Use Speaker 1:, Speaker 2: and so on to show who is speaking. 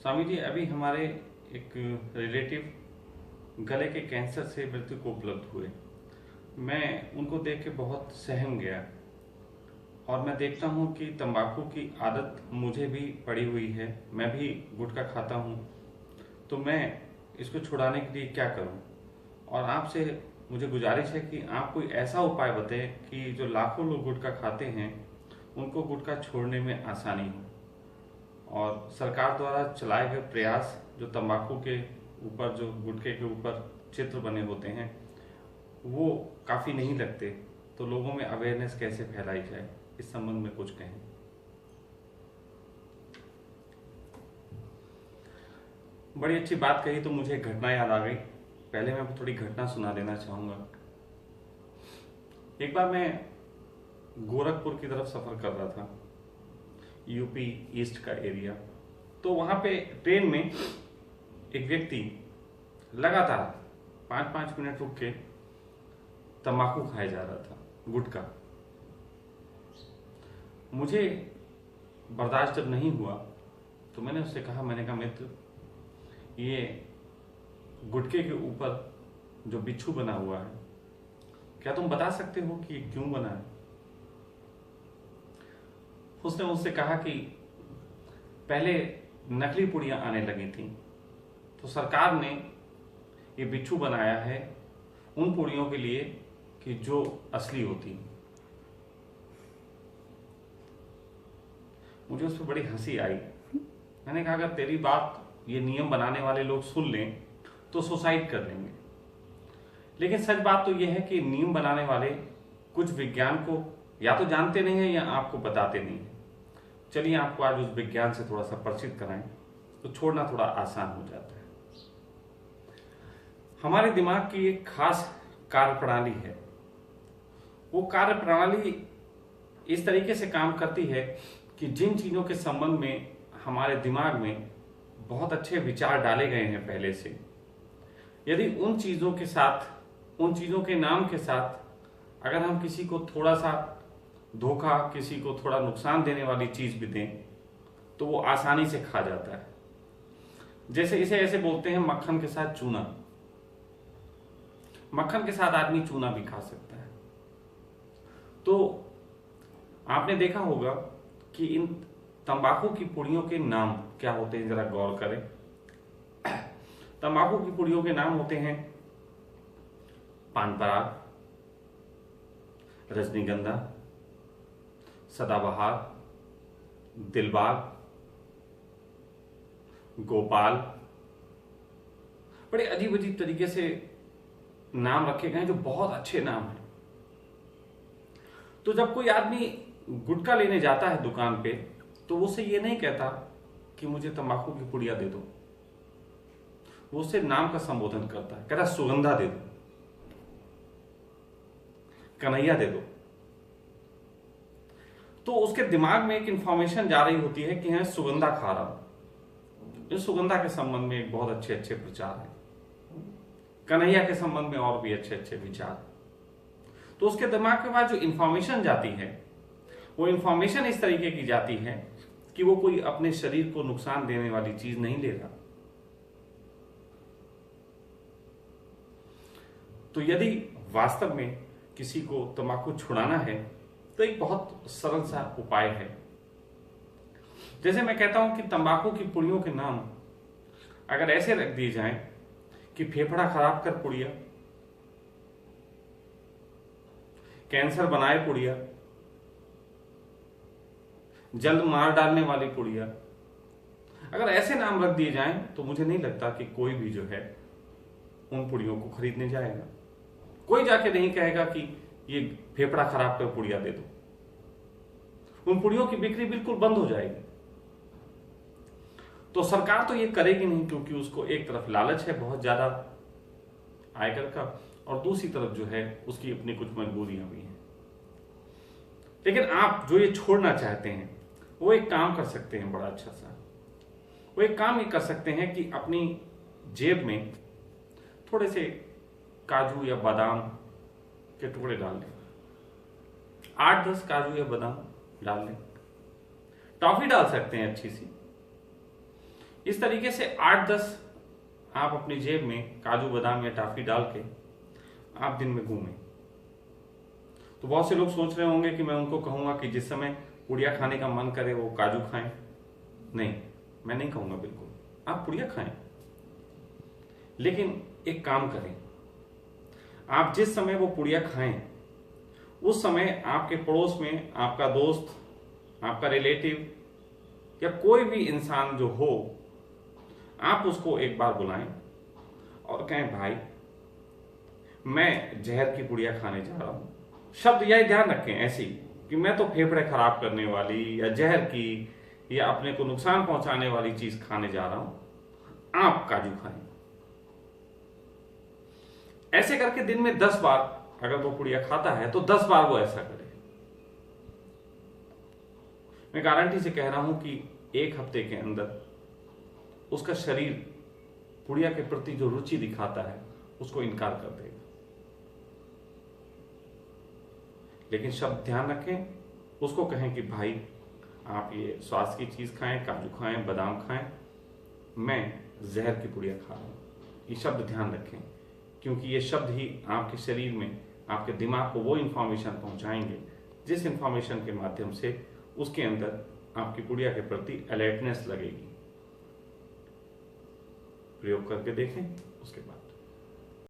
Speaker 1: स्वामी जी, अभी हमारे एक रिलेटिव गले के कैंसर से मृत्यु को उपलब्ध हुए। मैं उनको देख के बहुत सहम गया और मैं देखता हूँ कि तंबाकू की आदत मुझे भी पड़ी हुई है। मैं भी गुटखा खाता हूँ, तो मैं इसको छुड़ाने के लिए क्या करूँ? और आपसे मुझे गुजारिश है कि आप कोई ऐसा उपाय बताएं कि जो लाखों लोग गुटखा खाते हैं उनको गुटखा छोड़ने में आसानी हो। और सरकार द्वारा चलाए गए प्रयास जो तंबाकू के ऊपर, जो गुटखे के ऊपर चित्र बने होते हैं, वो काफ़ी नहीं लगते। तो लोगों में अवेयरनेस कैसे फैलाई जाए, इस संबंध में कुछ कहें। बड़ी अच्छी बात कही, तो मुझे एक घटना याद आ गई। पहले मैं थोड़ी घटना सुना देना चाहूँगा। एक बार मैं गोरखपुर की तरफ सफ़र कर रहा था, यूपी ईस्ट का एरिया। तो वहाँ पे ट्रेन में एक व्यक्ति लगातार 5-5 मिनट रुक के तंबाकू खाए जा रहा था, गुटखा। मुझे बर्दाश्त जब नहीं हुआ तो मैंने उससे कहा, मैंने कहा, मित्र, ये गुटखे के ऊपर जो बिच्छू बना हुआ है, क्या तुम बता सकते हो कि ये क्यों बना है? उसने मुझसे कहा कि पहले नकली पुड़ियाँ आने लगी थी, तो सरकार ने ये बिच्छू बनाया है उन पुड़ियों के लिए कि जो असली होती। मुझे उस पर बड़ी हंसी आई। मैंने कहा, अगर तेरी बात ये नियम बनाने वाले लोग सुन लें तो सुसाइड कर लेंगे। लेकिन सच बात तो यह है कि नियम बनाने वाले कुछ विज्ञान को या तो जानते नहीं है या आपको बताते नहीं है। चलिए आपको आज उस विज्ञान से थोड़ा सा परिचित कराएं, तो छोड़ना थोड़ा आसान हो जाता है। हमारे दिमाग की एक खास कार्य प्रणाली है। वो कार्य प्रणाली इस तरीके से काम करती है कि जिन चीजों के संबंध में हमारे दिमाग में बहुत अच्छे विचार डाले गए हैं पहले से, यदि उन चीजों के साथ, उन चीजों के नाम के साथ अगर हम किसी को थोड़ा सा धोखा, किसी को थोड़ा नुकसान देने वाली चीज भी दें, तो वो आसानी से खा जाता है। जैसे इसे ऐसे बोलते हैं, मक्खन के साथ चूना। मक्खन के साथ आदमी चूना भी खा सकता है। तो आपने देखा होगा कि इन तंबाकू की पुड़ियों के नाम क्या होते हैं, जरा गौर करें। तंबाकू की पुड़ियों के नाम होते हैं पान पराग, रजनीगंधा, सदाबहार, दिलबाग, गोपाल। बड़े अजीब अजीब तरीके से नाम रखे गए हैं, जो बहुत अच्छे नाम हैं। तो जब कोई आदमी गुटखा लेने जाता है दुकान पे, तो वो उससे ये नहीं कहता कि मुझे तंबाकू की पुड़िया दे दो। वो उससे नाम का संबोधन करता है, कहता सुगंधा दे दो, कन्हैया दे दो। तो उसके दिमाग में एक इंफॉर्मेशन जा रही होती है कि मैं सुगंधा खा रहा हूं। इस सुगंधा के संबंध में एक बहुत अच्छे अच्छे प्रचार है, कन्हैया के संबंध में और भी अच्छे अच्छे विचार। तो उसके दिमाग के पास जो इंफॉर्मेशन जाती है, वो इंफॉर्मेशन इस तरीके की जाती है कि वो कोई अपने शरीर को नुकसान देने वाली चीज नहीं ले रहा। तो यदि वास्तव में किसी को तंबाकू छुड़ाना है, तो एक बहुत सरल सा उपाय है। जैसे मैं कहता हूं कि तंबाकू की पुड़ियों के नाम अगर ऐसे रख दिए जाएं कि फेफड़ा खराब कर पुड़िया, कैंसर बनाए पुड़िया, जल्द मार डालने वाली पुड़िया, अगर ऐसे नाम रख दिए जाएं, तो मुझे नहीं लगता कि कोई भी जो है उन पुड़ियों को खरीदने जाएगा। कोई जाके नहीं कहेगा कि ये फेफड़ा खराब कर पुड़िया दे दो। उन पुड़ियों की बिक्री बिल्कुल बंद हो जाएगी। तो सरकार तो ये करेगी नहीं, क्योंकि उसको एक तरफ लालच है बहुत ज्यादा आयकर का, और दूसरी तरफ जो है उसकी अपनी कुछ मजबूरियां भी हैं। लेकिन आप जो ये छोड़ना चाहते हैं, वो एक काम कर सकते हैं बड़ा अच्छा सा। वो एक काम ये कर सकते हैं कि अपनी जेब में थोड़े से काजू या बादाम के टुकड़े डाल लें। 8-10 काजू या बादाम डाल लें। टॉफी डाल सकते हैं अच्छी सी। इस तरीके से 8-10 आप अपनी जेब में काजू बादाम या टॉफी डाल के आप दिन में घूमें। तो बहुत से लोग सोच रहे होंगे कि मैं उनको कहूंगा कि जिस समय पुड़िया खाने का मन करे वो काजू खाएं। नहीं, मैं नहीं कहूंगा बिल्कुल, आप पुड़िया खाएं, लेकिन एक काम करें, आप जिस समय वो पुड़िया खाएं उस समय आपके पड़ोस में आपका दोस्त, आपका रिलेटिव या कोई भी इंसान जो हो, आप उसको एक बार बुलाएं और कहें भाई मैं जहर की पुड़िया खाने जा रहा हूं। शब्द यह ध्यान रखें ऐसी कि मैं तो फेफड़े खराब करने वाली या जहर की या अपने को नुकसान पहुंचाने वाली चीज खाने जा रहा हूं, आप काजू खाएं। ऐसे करके दिन में 10 बार अगर वो पुड़िया खाता है तो 10 बार वो ऐसा करे। मैं गारंटी से कह रहा हूं कि 1 हफ्ते के अंदर उसका शरीर पुड़िया के प्रति जो रुचि दिखाता है उसको इनकार कर देगा। लेकिन शब्द ध्यान रखें, उसको कहें कि भाई आप ये स्वास्थ्य की चीज खाएं, काजू खाएं, बादाम खाएं, मैं जहर की पुड़िया खा रहा हूं। ये शब्द ध्यान रखें, क्योंकि ये शब्द ही आपके शरीर में, आपके दिमाग को वो इंफॉर्मेशन पहुंचाएंगे जिस इंफॉर्मेशन के माध्यम से उसके अंदर आपकी पुड़िया के प्रति अलर्टनेस लगेगी। प्रयोग करके देखें, उसके बाद